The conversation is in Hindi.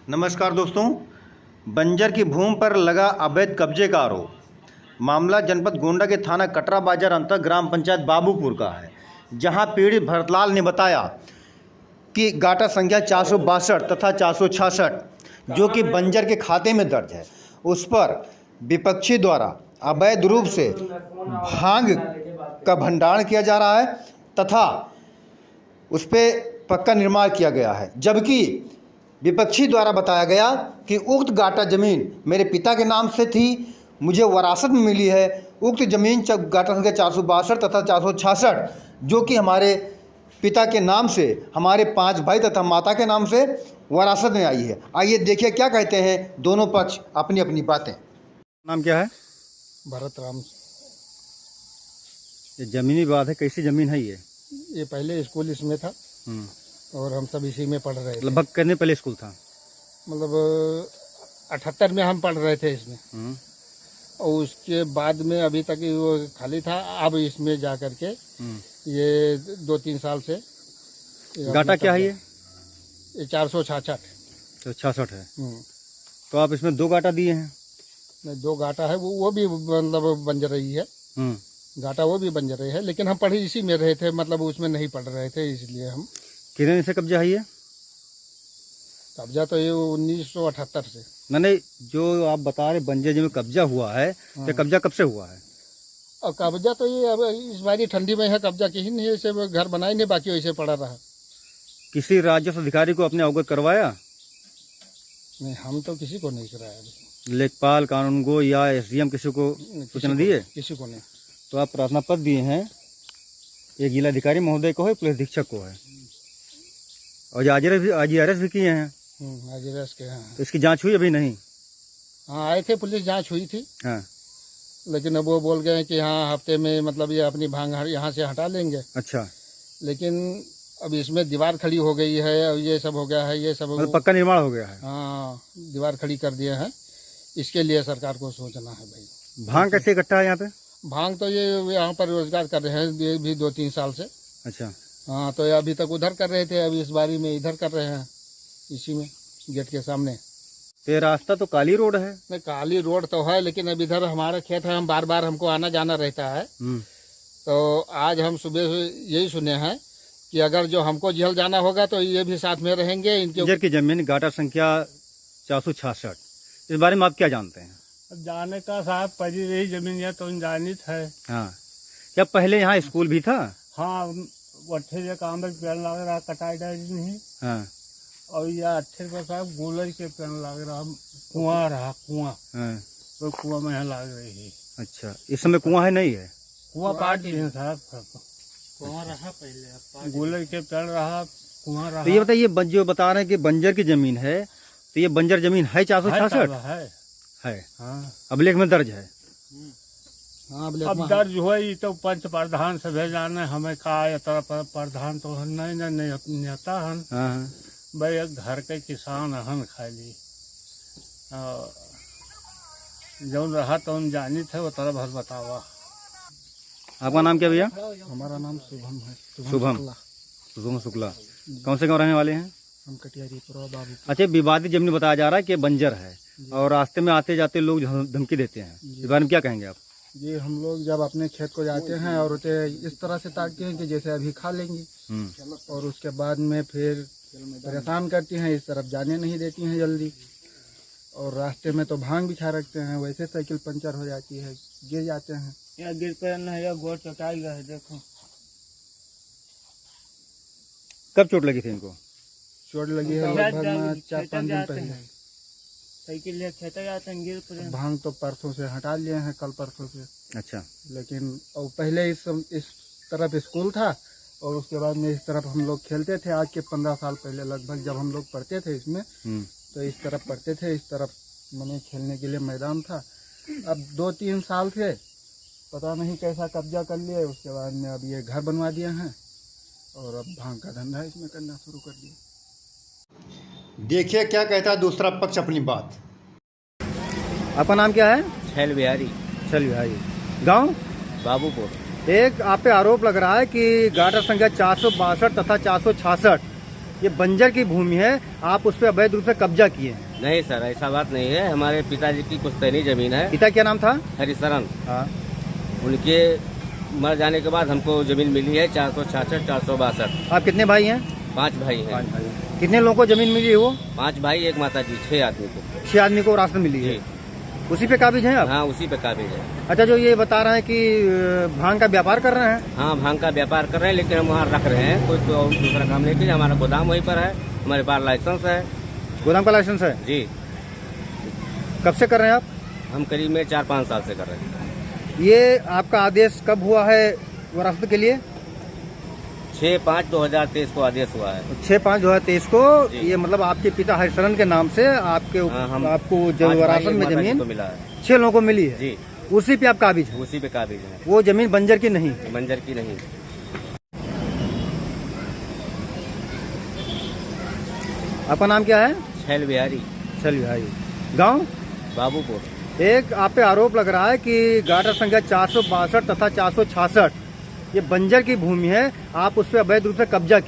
नमस्कार दोस्तों। बंजर की भूमि पर लगा अवैध कब्जे का आरोप। मामला जनपद गोंडा के थाना कटरा बाजार अंतर्गत ग्राम पंचायत बाबूपुर का है, जहां पीड़ित भरतलाल ने बताया कि गाटा संख्या 462 तथा 466 जो कि बंजर के खाते में दर्ज है, उस पर विपक्षी द्वारा अवैध रूप से भांग का भंडारण किया जा रहा है तथा उस पर पक्का निर्माण किया गया है। जबकि विपक्षी द्वारा बताया गया कि उक्त गाटा ज़मीन मेरे पिता के नाम से थी, मुझे वरासत में मिली है। उक्त ज़मीन गाटा संख्या 462 तथा 466 जो कि हमारे पिता के नाम से हमारे 5 भाई तथा माता के नाम से वरासत में आई है। आइए देखिए क्या कहते हैं दोनों पक्ष अपनी अपनी बातें। नाम क्या है? भरत राम। ये ज़मीनी विवाद है, कैसी ज़मीन है ये? पहले स्कूल इसमें था और हम सब इसी में पढ़ रहे थे। लगभग कितने पहले स्कूल था? मतलब 78 में हम पढ़ रहे थे इसमें, और उसके बाद में अभी तक वो खाली था। अब इसमें जा कर के ये 2-3 साल से। गाटा क्या है ये? 466। तो 66 है। तो आप इसमें 2 गाटा दिए हैं? नहीं, 2 गाटा है, वो भी मतलब बंजर रही है। गाटा वो भी बंजर रही है, लेकिन हम पढ़े इसी में रहे थे, मतलब उसमें नहीं पढ़ रहे थे, इसलिए हम। कितने से कब्जा है ये? कब्जा तो ये 1978 से। नहीं, जो आप बता रहे बंजर जमीन में कब्जा हुआ है, तो कब्जा कब से हुआ है? और कब्जा तो ये अब इस बारी ठंडी में है, कब्जा कहीं नहीं है, इसे घर बनाए नहीं, बाकी वैसे पड़ा रहा। किसी राजस्व अधिकारी को अपने अवगत करवाया? नहीं, हम तो किसी को नहीं कराया। लेखपाल, कानूनगो या एसडीएम किसी को सूचना दिए? किसी को नहीं। तो आप प्रार्थना पत्र दिए हैं, एक जिलाधिकारी महोदय को है, पुलिस अधीक्षक को है, और आजीआरएस भी किए हैं। आजीआरएस के हैं। तो इसकी जांच हुई? अभी नहीं। हाँ, आए थे, पुलिस जांच हुई थी। हाँ, लेकिन अब वो बोल गए कि हाँ हफ्ते में मतलब ये अपनी भांग यहाँ से हटा लेंगे। अच्छा। लेकिन अब इसमें दीवार खड़ी हो गई है और ये सब हो गया है, ये सब मतलब पक्का निर्माण हो गया है। हाँ, दीवार खड़ी कर दिए हैं। इसके लिए सरकार को सोचना है भाई। भांग कैसे इकट्ठा है यहाँ पे? भांग तो ये यहाँ पर रोजगार कर रहे हैं ये भी 2-3 साल से। अच्छा। हाँ, तो अभी तक उधर कर रहे थे, अभी इस बारी में इधर कर रहे हैं, इसी में गेट के सामने। तो ये रास्ता तो काली रोड है। नहीं, काली रोड तो है, लेकिन अब इधर हमारा खेत है, हम बार बार हमको आना जाना रहता है। तो आज हम सुबह यही सुने हैं कि अगर जो हमको जेल जाना होगा तो ये भी साथ में रहेंगे। इनके की जमीन गाटा संख्या 466, इस बारे में आप क्या जानते हैं? जाने का साहब पड़ी रही जमीन है तो जानित है। हाँ, क्या पहले यहाँ स्कूल भी था? हाँ, अच्छे काम में पेड़ लग रहा, कटाई नहीं। हाँ। और यह अच्छे को साहब गुलर के पेड़ लग रहा, कुआं रहा, कुआं। हाँ। तो कुआं में यहाँ लग रही है। अच्छा, इस समय कुआं है? नहीं है, कुआं काट दिए साहब। कुआं रहा पहले, गुलर के पेड़ रहा, कुआं रहा। तो ये बताइए, जो बता रहे हैं कि बंजर की जमीन है, तो ये बंजर जमीन है 466 है? हाँ, अभिलेख में दर्ज है। हाँ, अब दर्ज हुई तो पंच प्रधान से भेजाने हमें कहा, प्रधान तो नहीं नेता हन। हाँ। भाई एक घर के किसान हन खाली, जौन रहा तो जानी थे वो तरह भर बतावा। आपका नाम क्या भैया? हमारा नाम शुभम है। शुभम शुक्ला। कौन से गाँव रहने वाले हैं? हम कटियारीपुरा बाबू। अच्छा, विवादित जमीन बताया जा रहा है कि बंजर है और रास्ते में आते जाते लोग धमकी देते हैं, इस बारे में क्या कहेंगे आप? जी, हम लोग जब अपने खेत को जाते हैं और उसे इस तरह से ताकते हैं कि जैसे अभी खा लेंगे, और उसके बाद में फिर परेशान करती हैं, इस तरफ जाने नहीं देती हैं जल्दी, और रास्ते में तो भांग बिछा रखते हैं, वैसे साइकिल पंचर हो जाती है, गिर जाते हैं। या गिर पे न या गोड़ चटाई गया है, देखो। कब चोट लगी थी इनको? चोट लगी है लगभग 4-5 दिन पहले। साइकिल ले खेते जाते हैं, गिर पड़े। भांग तो परसों से हटा लिए हैं, कल परसों से। अच्छा। लेकिन और पहले इस तरफ स्कूल था और उसके बाद में इस तरफ हम लोग खेलते थे। आज के 15 साल पहले लगभग जब हम लोग पढ़ते थे इसमें, तो इस तरफ पढ़ते थे, इस तरफ मैंने खेलने के लिए मैदान था। अब 2-3 साल से पता नहीं कैसा कब्जा कर लिए, उसके बाद में अब ये घर बनवा दिए हैं और अब भांग का धंधा इसमें करना शुरू कर दिया। देखिए क्या कहता है दूसरा पक्ष अपनी बात। आपका नाम क्या है? छैल बिहारी। गांव बाबूपुर। एक आप पे आरोप लग रहा है कि गाटा संख्या 462 तथा 466 ये बंजर की भूमि है, आप उस पर अवैध रूप से कब्जा किए हैं। नहीं सर, ऐसा बात नहीं है। हमारे पिताजी की पुश्तैनी जमीन है। पिता क्या नाम था? हरिशरण। हाँ। उनके मर जाने के बाद हमको जमीन मिली है 466, 462। आप कितने भाई हैं? 5 भाई हैं। 5 भाई। कितने लोगों को जमीन मिली है वो? 5 भाई, 1 माता जी, 6 आदमी को। 6 आदमी को राशन मिली है। जी। उसी पे काबिज हैं आप? हाँ, उसी पे काबिज है। अच्छा, जो ये बता रहे हैं कि भांग का व्यापार कर रहे हैं? हाँ, भांग का व्यापार कर रहे हैं, लेकिन हम वहाँ रख रहे हैं। कोई तो और दूसरा काम नहीं किया। हमारा गोदाम वहीं पर है, हमारे पास लाइसेंस है। गोदाम का लाइसेंस है? जी। कब से कर रहे हैं आप? हम करीब में 4-5 साल से कर रहे हैं। ये आपका आदेश कब हुआ है विरासत के लिए? 6/5/2023 को आदेश हुआ है। 6/5/2023 को। जी। ये मतलब आपके पिता हरिशरण के नाम से आपके हाँ, हम आपको 5 जो भाई, विरासत 1 में माता जी जमीन को मिला है। 6 लोगों को मिली है। जी। उसी पे आप काबिज हैं? उसी पे काबिज है। वो जमीन बंजर की नहीं? बंजर की नहीं। आपका नाम क्या है? छैल बिहारी, चल भाई। गांव? बाबूपुर। एक आप पे आरोप लग रहा है कि गाटर संख्या 462 तथा 466 ये बंजर की भूमि है, आप उस पर अवैध रूप से कब्जा